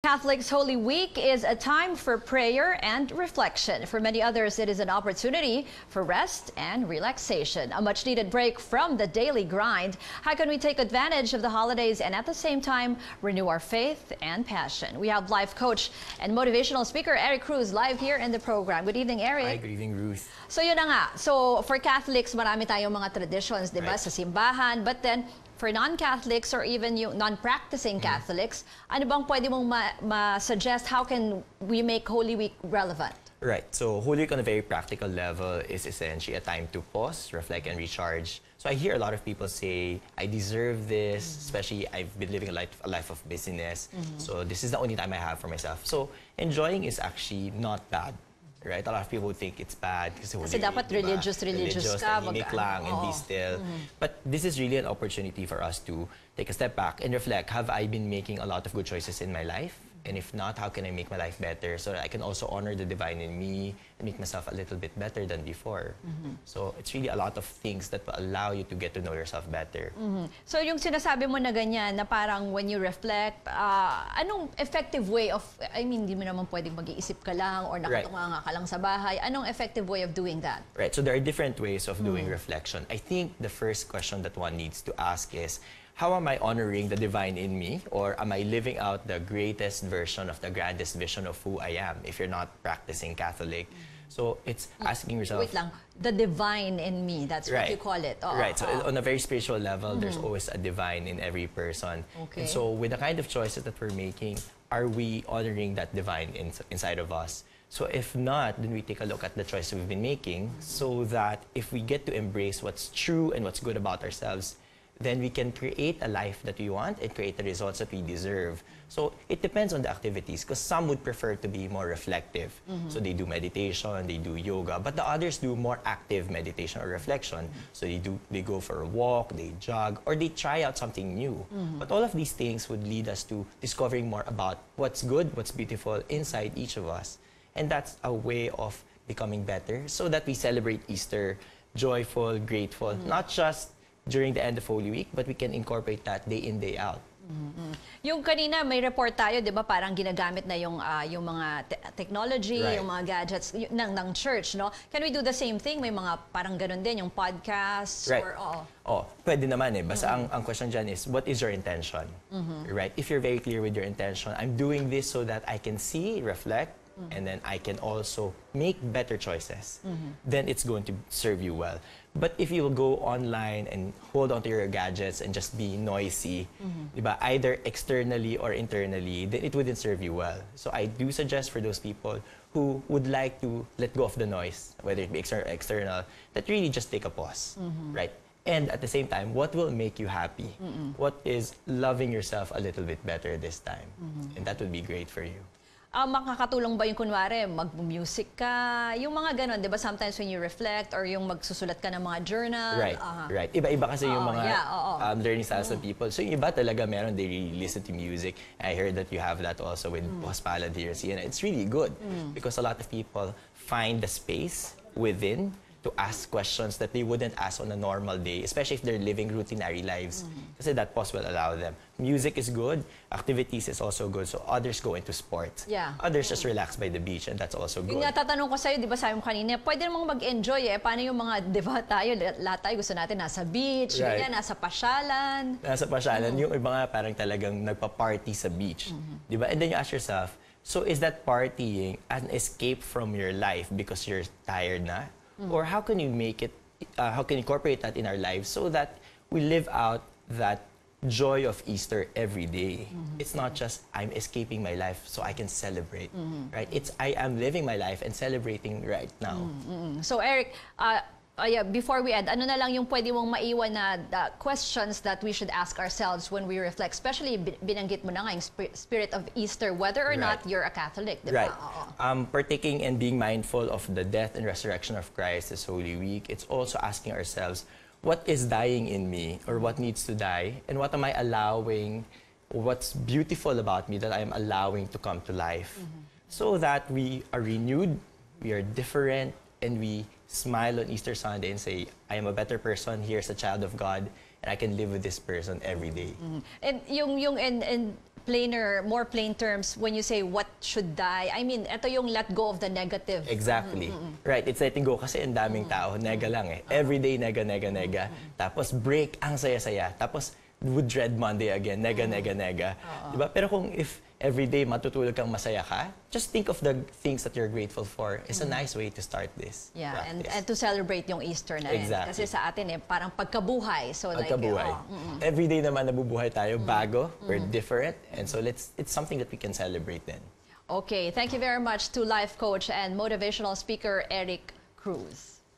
Catholics Holy Week is a time for prayer and reflection. For many others, it is an opportunity for rest and relaxation. A much-needed break from the daily grind. How can we take advantage of the holidays and at the same time renew our faith and passion? We have life coach and motivational speaker Eric Cruz live here in the program. Good evening, Eric. Hi, good evening, Ruth. So yun na nga. So for Catholics, marami tayong mga traditions, di ba, sa simbahan. But then, for non-Catholics or even yung non-practicing Catholics, ano bang pwede mong ma-suggest? How can we make Holy Week relevant? Right. So Holy Week on a very practical level is essentially a time to pause, reflect, and recharge. So I hear a lot of people say, I deserve this, especially I've been living a life of busyness. So this is the only time I have for myself. So enjoying is actually not bad. Right? A lot of people think it's bad kasi dapat religious ka, tahimik lang and be still. But this is really an opportunity for us to take a step back and reflect, have I been making a lot of good choices in my life? And if not, how can I make my life better so that I can also honor the divine in me and make myself a little bit better than before? So it's really a lot of things that will allow you to get to know yourself better. So yung sinasabi mo na ganyan, na parang when you reflect, anong effective way of, I mean, di mo naman pwedeng mag-iisip ka lang or nakatunganga ka lang sa bahay. Anong effective way of doing that? Right, so there are different ways of doing reflection. I think the first question that one needs to ask is, how am I honoring the divine in me? Or am I living out the greatest version of the grandest vision of who I am if you're not practicing Catholic? So it's asking yourself... Wait lang, the divine in me, that's what you call it. Right, so on a very spiritual level, there's always a divine in every person. Okay. And so with the kind of choices that we're making, are we honoring that divine inside of us? So if not, then we take a look at the choices we've been making so that if we get to embrace what's true and what's good about ourselves, then we can create a life that we want and create the results that we deserve. So it depends on the activities because some would prefer to be more reflective. So they do meditation, they do yoga, but the others do more active meditation or reflection. So they go for a walk, they jog, or they try out something new. But all of these things would lead us to discovering more about what's good, what's beautiful inside each of us. And that's a way of becoming better so that we celebrate Easter joyful, grateful, not just during the end of Holy Week, but we can incorporate that day in, day out. Yung kanina may report tayo, 'di ba, parang ginagamit na yung mga technology, yung mga gadgets ng church, no? Can we do the same thing? May mga parang ganun din yung podcasts or pwede naman eh. Basta ang question dyan is, what is your intention? Right? If you're very clear with your intention, I'm doing this so that I can see, reflect, and then I can also make better choices, then it's going to serve you well. But if you will go online and hold onto your gadgets and just be noisy, diba, either externally or internally, then it wouldn't serve you well. So I do suggest for those people who would like to let go of the noise, whether it be external or external, that really just take a pause, right? And at the same time, what will make you happy? What is loving yourself a little bit better this time? And that would be great for you. Makakatulong ba yung kunwari, mag-music ka, yung mga ganon, di ba? Sometimes when you reflect or yung magsusulat ka ng mga journal. Right. Iba-iba kasi yung mga learning styles of people. So yung iba talaga meron, they really listen to music. I heard that you have that also with Boss Palad here. And it's really good because a lot of people find the space within to ask questions that they wouldn't ask on a normal day, especially if they're living routinary lives. Kasi that pause will allow them. Music is good, activities is also good, so others go into sports. Others just relax by the beach, and that's also good. Yung natatanong ko sa'yo, di ba sabi mo kanina, pwede namang mag-enjoy eh. Paano yung mga, di ba tayo, lahat tayo gusto natin nasa beach, nasa pasyalan. Nasa pasyalan, yung iba nga parang talagang nagpa-party sa beach. Di ba? And then you ask yourself, so is that partying an escape from your life because you're tired na? Or how can you make it, how can you incorporate that in our lives so that we live out that joy of Easter every day? It's not just, I'm escaping my life so I can celebrate, right? It's, I am living my life and celebrating right now. So Eric, before we end, ano na lang yung pwede mong maiwan na questions that we should ask ourselves when we reflect, especially binanggit mo na nga yung spirit of Easter, whether or not you're a Catholic, di ba? Partaking and being mindful of the death and resurrection of Christ this Holy Week, it's also asking ourselves, what is dying in me or what needs to die, and what am I allowing, what's beautiful about me that I'm allowing to come to life, so that we are renewed, we are different, and we smile on Easter Sunday and say, I am a better person here as a child of God, and I can live with this person every day. And yung more plain terms, when you say what should die, I mean, ito yung let go of the negative. Exactly. Right, it's letting go kasi ang daming tao, nega lang eh. Everyday, nega, nega, nega. Tapos break, ang saya-saya. Tapos would dread Monday again, nega, nega, nega. Diba? Pero kung if everyday matutulog kang masaya ka, just think of the things that you're grateful for. It's a nice way to start this Yeah, practice. and to celebrate yung Easter na rin. Exactly. Kasi sa atin parang pagkabuhay. So Pagkabuhay. Everyday naman nabubuhay tayo, bago, we're different. And so it's something that we can celebrate then. Okay, thank you very much to life coach and motivational speaker Eric Cruz.